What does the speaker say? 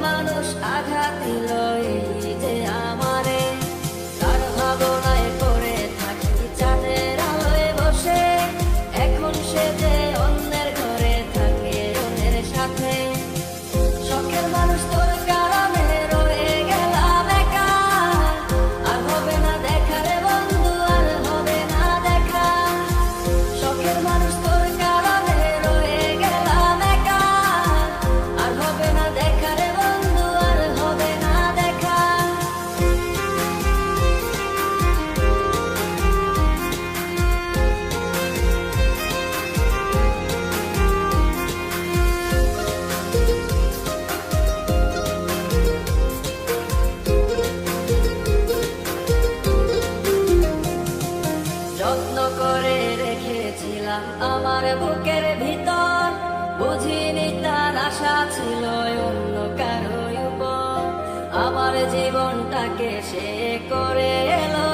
মানুষ আঘাত দিল এই যে আমারে, তার ভাবনায় পড়ে থাকি চাঁদের আলোয় বসে। এখন সে যে অন্যের ঘরে থাকে অন্যের সাথে। শখের মানুষ তোর কারণে রয়ে গেলাম একা, আর হবে না দেখা রে বন্ধু, আর হবে না দেখা। শখের মানুষ তোর কারণে রয়ে গেলাম একা, আর হবে না দেখা রে বন্ধু, আর হবে না দেখা। যত্ন করে রেখেছিলাম আমার বুকের ভিতর, বুঝিনি তার আশা ছিল অন্য কারো উপর। আমার জীবনটাকে সে করে এলো